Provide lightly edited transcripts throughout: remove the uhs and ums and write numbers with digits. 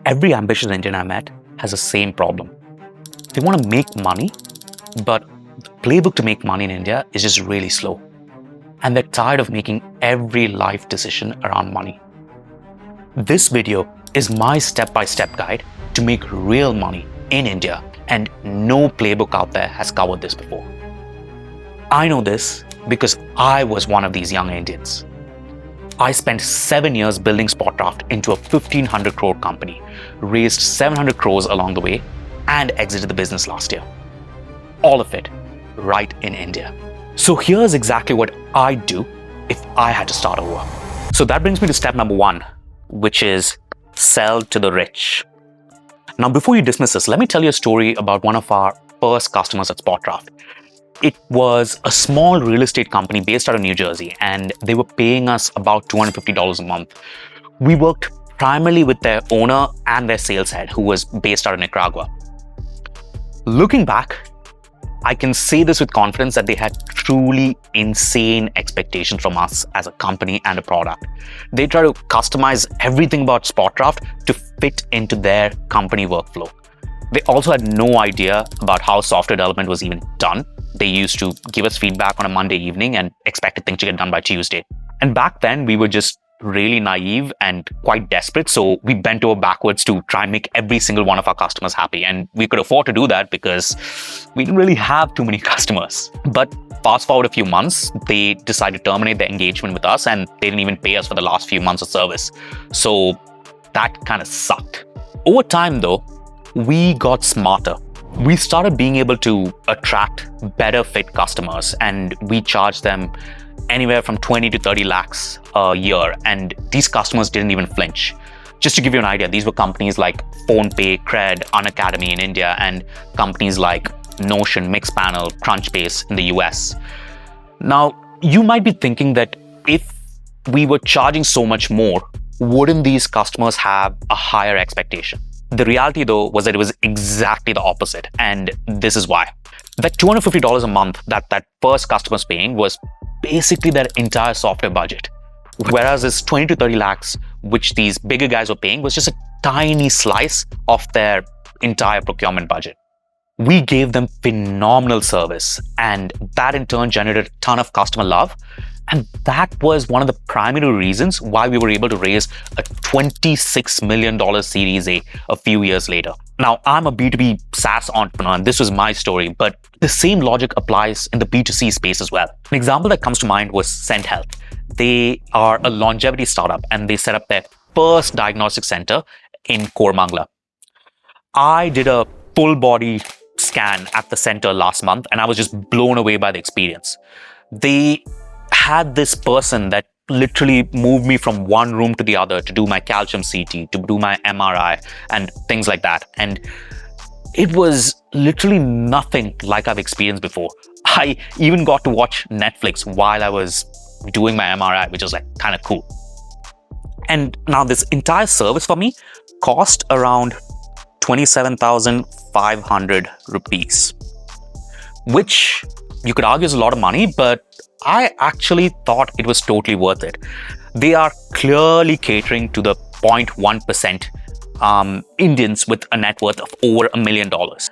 Every ambitious Indian I met has the same problem. They want to make money, but the playbook to make money in India is just really slow. And they're tired of making every life decision around money. This video is my step-by-step guide to make real money in India, and no playbook out there has covered this before. I know this because I was one of these young Indians. I spent 7 years building SpotDraft into a 1,500 crore company, raised 700 crores along the way, and exited the business last year. All of it right in India. So here's exactly what I'd do if I had to start over. So that brings me to step number 1, which is sell to the rich. Now, before you dismiss this, let me tell you a story about one of our first customers at SpotDraft. It was a small real estate company based out of New Jersey, and they were paying us about $250 a month. We worked primarily with their owner and their sales head, who was based out of Nicaragua. Looking back, I can say this with confidence that they had truly insane expectations from us as a company and a product. They tried to customize everything about SpotDraft to fit into their company workflow. They also had no idea about how software development was even done. They used to give us feedback on a Monday evening and expected things to get done by Tuesday. And back then, we were just really naive and quite desperate. So we bent over backwards to try and make every single one of our customers happy. And we could afford to do that because we didn't really have too many customers. But fast forward a few months, they decided to terminate their engagement with us, and they didn't even pay us for the last few months of service. So that kind of sucked. Over time, though, we got smarter. We started being able to attract better fit customers, and we charged them anywhere from 20 to 30 lakhs a year. And these customers didn't even flinch. Just to give you an idea, these were companies like PhonePe, Cred, Unacademy in India, and companies like Notion, Mixpanel, Crunchbase in the US. Now, you might be thinking that if we were charging so much more, wouldn't these customers have a higher expectation? The reality, though, was that it was exactly the opposite. And this is why. That $250 a month that first customer was paying was basically their entire software budget. Whereas this 20 to 30 lakhs, which these bigger guys were paying, was just a tiny slice of their entire procurement budget. We gave them phenomenal service, and that in turn generated a ton of customer love. And that was one of the primary reasons why we were able to raise a $26 million Series A a few years later. Now, I'm a B2B SaaS entrepreneur, and this was my story, but the same logic applies in the B2C space as well. An example that comes to mind was Scent Health. They are a longevity startup, and they set up their first diagnostic center in Koramangala. I did a full body scan at the center last month, and I was just blown away by the experience. They had this person that literally moved me from one room to the other to do my calcium CT, to do my MRI, and things like that. And it was literally nothing like I've experienced before. I even got to watch Netflix while I was doing my MRI, which was like kind of cool. And now this entire service for me cost around 27,500 rupees, which you could argue is a lot of money, but I actually thought it was totally worth it. They are clearly catering to the 0.1% Indians with a net worth of over $1 million.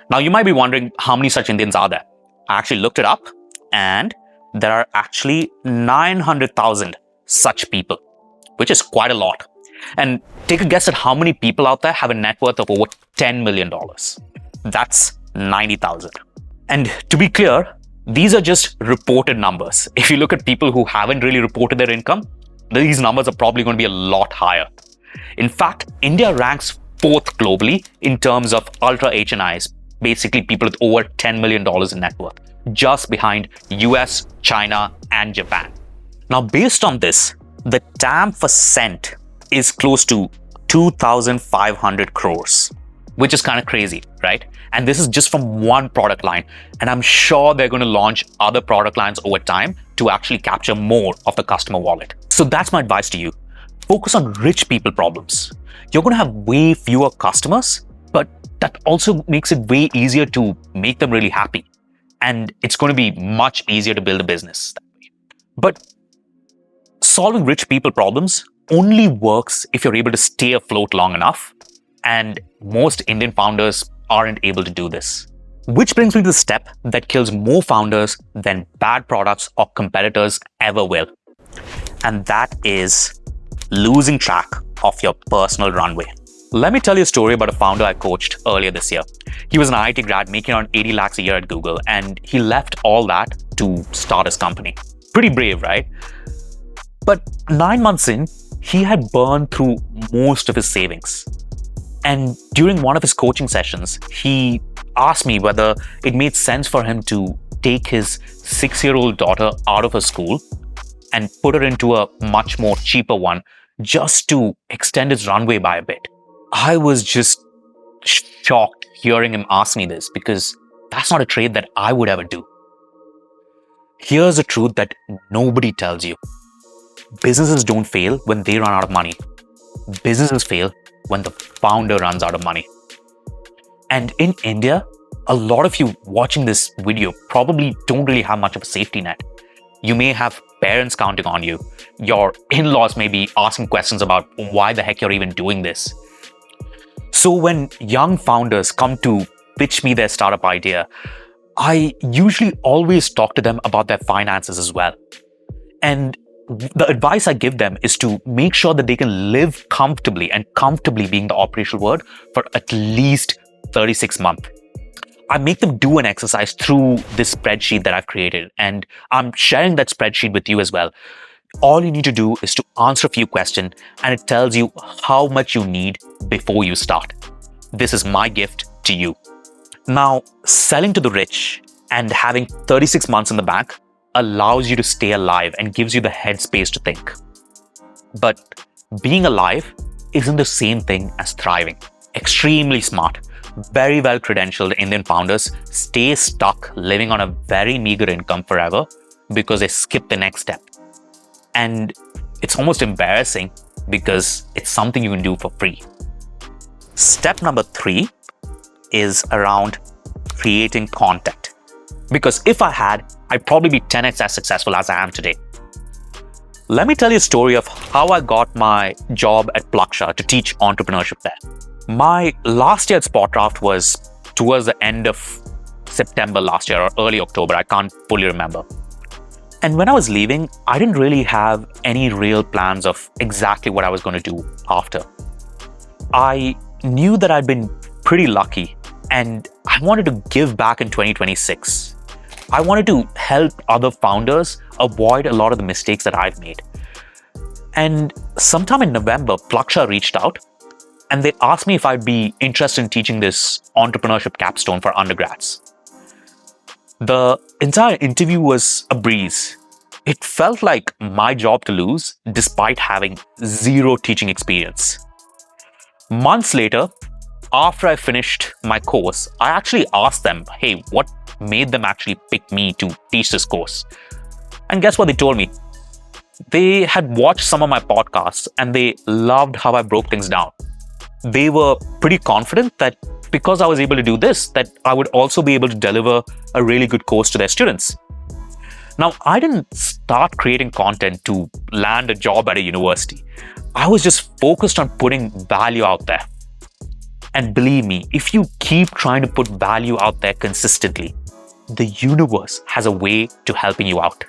Now, you might be wondering how many such Indians are there. I actually looked it up, and there are actually 900,000 such people, which is quite a lot. And take a guess at how many people out there have a net worth of over $10 million. That's 90,000. And to be clear, these are just reported numbers. If you look at people who haven't really reported their income, these numbers are probably going to be a lot higher. In fact, India ranks 4th globally in terms of ultra HNIs, basically people with over $10 million in net worth, just behind US, China, and Japan. Now, based on this, the TAM for Scent is close to 2,500 crores, which is kind of crazy, right? And this is just from one product line. And I'm sure they're going to launch other product lines over time to actually capture more of the customer wallet. So that's my advice to you. Focus on rich people problems. You're going to have way fewer customers, but that also makes it way easier to make them really happy. And it's going to be much easier to build a business that way. But solving rich people problems only works if you're able to stay afloat long enough And most Indian founders aren't able to do this. Which brings me to the step that kills more founders than bad products or competitors ever will. And that is losing track of your personal runway. Let me tell you a story about a founder I coached earlier this year. He was an IIT grad making around 80 lakhs a year at Google, and he left all that to start his company. Pretty brave, right? But 9 months in, he had burned through most of his savings. And during one of his coaching sessions, he asked me whether it made sense for him to take his 6-year-old daughter out of her school and put her into a much more cheaper one just to extend his runway by a bit. I was just shocked hearing him ask me this because that's not a trade that I would ever do. Here's a truth that nobody tells you. Businesses don't fail when they run out of money. Businesses fail when the founder runs out of money. And in India, a lot of you watching this video probably don't really have much of a safety net. You may have parents counting on you. Your in-laws may be asking questions about why the heck you're even doing this. So when young founders come to pitch me their startup idea, I usually always talk to them about their finances as well. And the advice I give them is to make sure that they can live comfortably, and comfortably being the operational word, for at least 36 months. I make them do an exercise through this spreadsheet that I've created, and I'm sharing that spreadsheet with you as well. All you need to do is to answer a few questions, and it tells you how much you need before you start. This is my gift to you. Now, selling to the rich and having 36 months in the bank allows you to stay alive and gives you the headspace to think. But being alive isn't the same thing as thriving. Extremely smart, very well credentialed Indian founders stay stuck living on a very meager income forever because they skip the next step. And it's almost embarrassing because it's something you can do for free. Step number 3 is around creating content. Because if I had, I'd probably be 10x as successful as I am today. Let me tell you a story of how I got my job at Plaksha to teach entrepreneurship there. My last year at SpotDraft was towards the end of September last year or early October. I can't fully remember. And when I was leaving, I didn't really have any real plans of exactly what I was going to do after. I knew that I'd been pretty lucky and I wanted to give back in 2026. I wanted to help other founders avoid a lot of the mistakes that I've made. And sometime in November, Plaksha reached out and they asked me if I'd be interested in teaching this entrepreneurship capstone for undergrads. The entire interview was a breeze. It felt like my job to lose despite having zero teaching experience. Months later, after I finished my course, I actually asked them, hey, what made them actually pick me to teach this course? And guess what they told me? They had watched some of my podcasts and they loved how I broke things down. They were pretty confident that because I was able to do this, that I would also be able to deliver a really good course to their students. Now, I didn't start creating content to land a job at a university. I was just focused on putting value out there. And believe me, if you keep trying to put value out there consistently, the universe has a way to helping you out.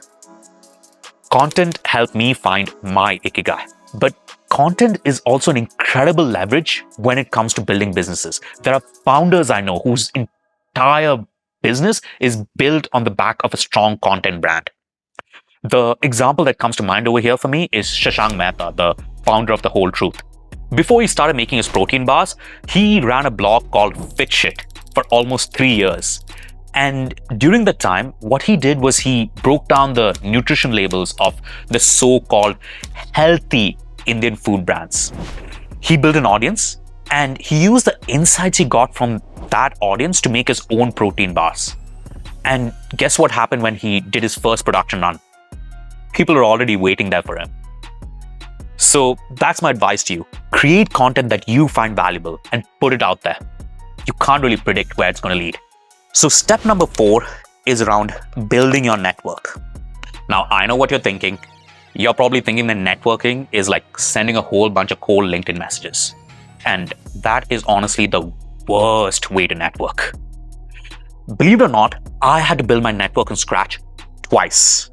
Content helped me find my ikigai. But content is also an incredible leverage when it comes to building businesses. There are founders I know whose entire business is built on the back of a strong content brand. The example that comes to mind over here for me is Shashank Mehta, the founder of The Whole Truth. Before he started making his protein bars, he ran a blog called Fit Shit for almost 3 years. And during that time, what he did was he broke down the nutrition labels of the so-called healthy Indian food brands. He built an audience and he used the insights he got from that audience to make his own protein bars. And guess what happened when he did his first production run? People are already waiting there for him. So that's my advice to you. Create content that you find valuable and put it out there. You can't really predict where it's going to lead. So step number 4 is around building your network. Now, I know what you're thinking. You're probably thinking that networking is like sending a whole bunch of cold LinkedIn messages. And that is honestly the worst way to network. Believe it or not, I had to build my network from scratch twice.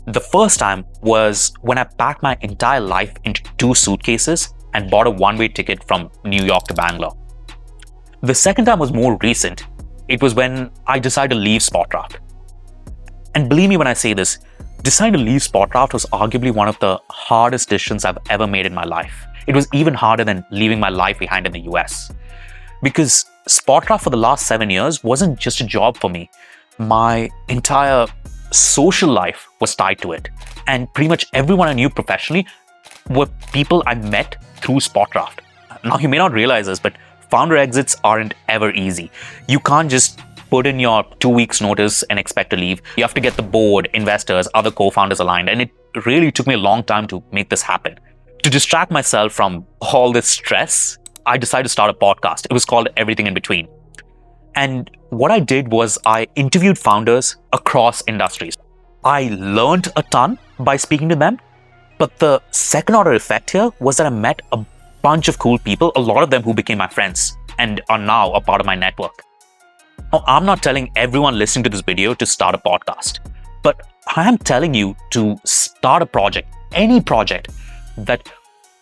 The first time was when I packed my entire life into 2 suitcases and bought a one-way ticket from New York to Bangalore. The second time was more recent. It was when I decided to leave SpotDraft. And believe me when I say this, deciding to leave SpotDraft was arguably one of the hardest decisions I've ever made in my life. It was even harder than leaving my life behind in the US. Because SpotDraft for the last 7 years wasn't just a job for me. My entire social life was tied to it. And pretty much everyone I knew professionally were people I met through SpotDraft. Now, you may not realize this, but founder exits aren't ever easy. You can't just put in your 2 weeks notice and expect to leave. You have to get the board, investors, other co-founders aligned. And it really took me a long time to make this happen. To distract myself from all this stress, I decided to start a podcast. It was called Everything in Between. And what I did was I interviewed founders across industries. I learned a ton by speaking to them, but the second order effect here was that I met a bunch of cool people, a lot of them who became my friends and are now a part of my network. Now, I'm not telling everyone listening to this video to start a podcast, but I am telling you to start a project, any project that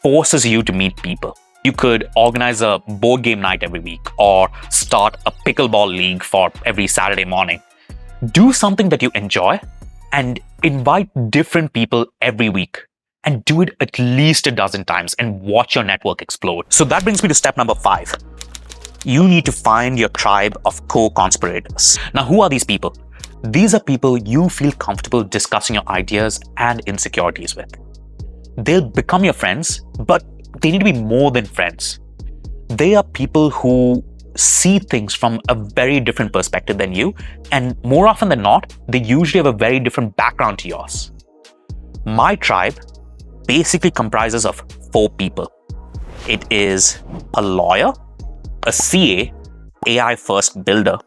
forces you to meet people. You could organize a board game night every week or start a pickleball league for every Saturday morning. Do something that you enjoy and invite different people every week and do it at least a dozen times and watch your network explode. So that brings me to step number 5. You need to find your tribe of co-conspirators. Now, who are these people? These are people you feel comfortable discussing your ideas and insecurities with. They'll become your friends, but they need to be more than friends. They are people who see things from a very different perspective than you, and more often than not, they usually have a very different background to yours. My tribe basically comprises of 4 people. It is a lawyer, a CA, AI first builder,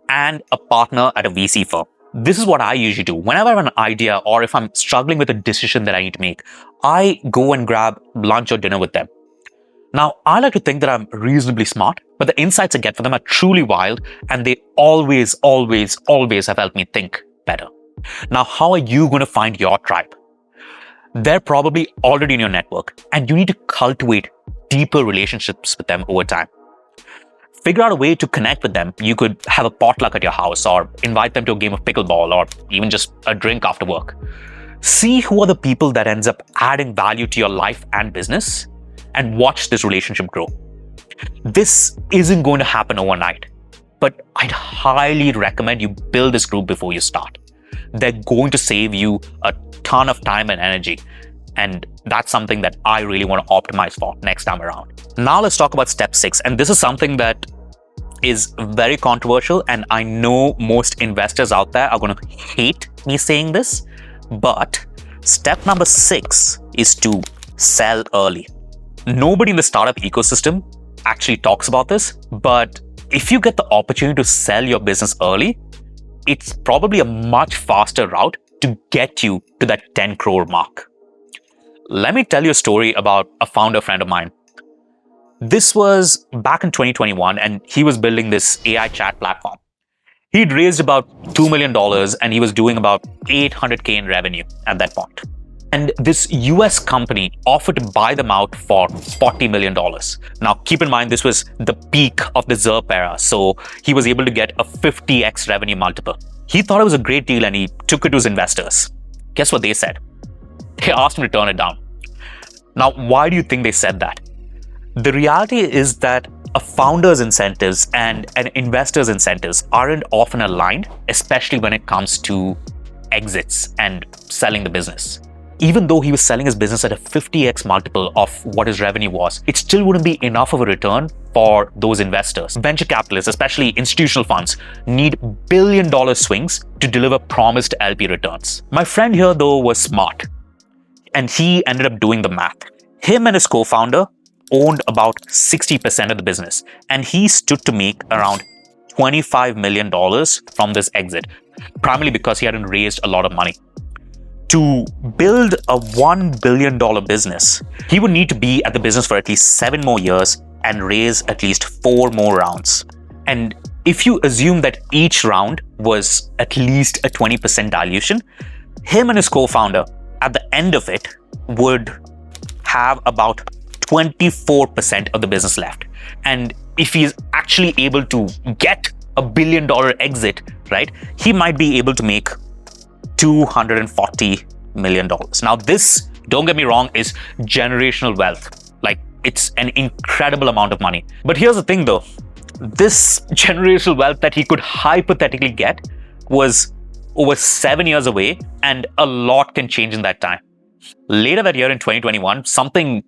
and a partner at a VC firm. This is what I usually do. Whenever I have an idea or if I'm struggling with a decision that I need to make, I go and grab lunch or dinner with them. Now, I like to think that I'm reasonably smart, but the insights I get from them are truly wild, and they always have helped me think better. Now, how are you going to find your tribe? They're probably already in your network, and you need to cultivate deeper relationships with them over time. Figure out a way to connect with them. You could have a potluck at your house or invite them to a game of pickleball or even just a drink after work. See who are the people that ends up adding value to your life and business and watch this relationship grow. This isn't going to happen overnight, but I'd highly recommend you build this group before you start. They're going to save you a ton of time and energy. And that's something that I really want to optimize for next time around. Now let's talk about step 6. And this is something that is very controversial. And I know most investors out there are going to hate me saying this. But step number 6 is to sell early. Nobody in the startup ecosystem actually talks about this. But if you get the opportunity to sell your business early, it's probably a much faster route to get you to that 10 crore mark. Let me tell you a story about a founder friend of mine. This was back in 2021, and he was building this AI chat platform. He'd raised about $2 million, and he was doing about $800K in revenue at that point. And this US company offered to buy them out for $40 million. Now, keep in mind, this was the peak of the ZERP era, so he was able to get a 50x revenue multiple. He thought it was a great deal, and he took it to his investors. Guess what they said? They asked him to turn it down. Now, why do you think they said that? The reality is that a founder's incentives and an investor's incentives aren't often aligned, especially when it comes to exits and selling the business. Even though he was selling his business at a 50x multiple of what his revenue was, it still wouldn't be enough of a return for those investors. Venture capitalists, especially institutional funds, need billion-dollar swings to deliver promised LP returns. My friend here, though, was smart. And he ended up doing the math. Him and his co-founder owned about 60% of the business, and he stood to make around $25 million from this exit, primarily because he hadn't raised a lot of money. To build a $1 billion business, he would need to be at the business for at least 7 more years and raise at least 4 more rounds. And if you assume that each round was at least a 20% dilution, him and his co-founder at the end of it would have about 24% of the business left. And if he's actually able to get a $1 billion exit, right, he might be able to make $240 million. Now, this, don't get me wrong, is generational wealth. Like, it's an incredible amount of money. But here's the thing though, this generational wealth that he could hypothetically get was over 7 years away, and a lot can change in that time. Later that year in 2021, something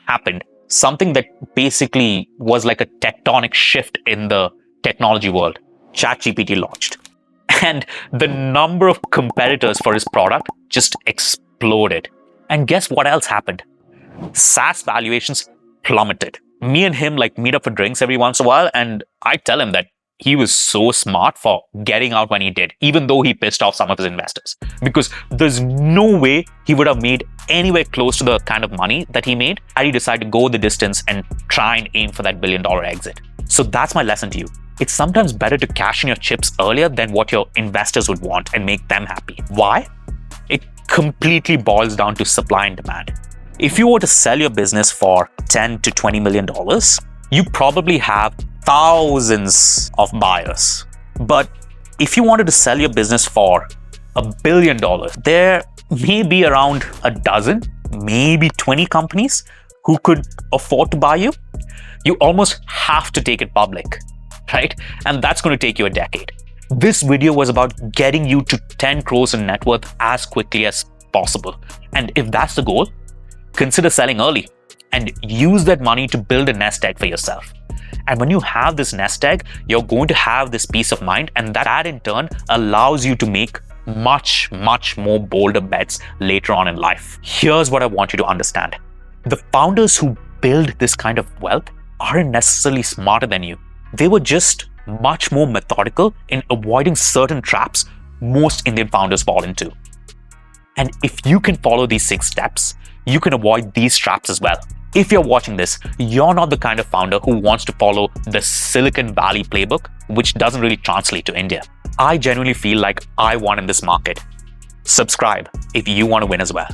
happened. Something that basically was like a tectonic shift in the technology world. ChatGPT launched. And the number of competitors for his product just exploded. And guess what else happened? SaaS valuations plummeted. Me and him meet up for drinks every once in a while, and I tell him that he was so smart for getting out when he did, even though he pissed off some of his investors. Because there's no way he would have made anywhere close to the kind of money that he made had he decided to go the distance and try and aim for that $1 billion exit. So that's my lesson to you. It's sometimes better to cash in your chips earlier than what your investors would want and make them happy. Why? It completely boils down to supply and demand. If you were to sell your business for $10 to $20 million, you probably have thousands of buyers. But if you wanted to sell your business for $1 billion, there may be around a dozen, maybe 20 companies who could afford to buy you. You almost have to take it public, right? And that's going to take you a decade. This video was about getting you to 10 crores in net worth as quickly as possible. And if that's the goal, consider selling early and use that money to build a nest egg for yourself. And when you have this nest egg, you're going to have this peace of mind, and that in turn allows you to make much more bolder bets later on in life. Here's what I want you to understand. The founders who build this kind of wealth aren't necessarily smarter than you. They were just much more methodical in avoiding certain traps most Indian founders fall into. And if you can follow these 6 steps, you can avoid these traps as well. If you're watching this, you're not the kind of founder who wants to follow the Silicon Valley playbook, which doesn't really translate to India. I genuinely feel like I won in this market. Subscribe if you want to win as well.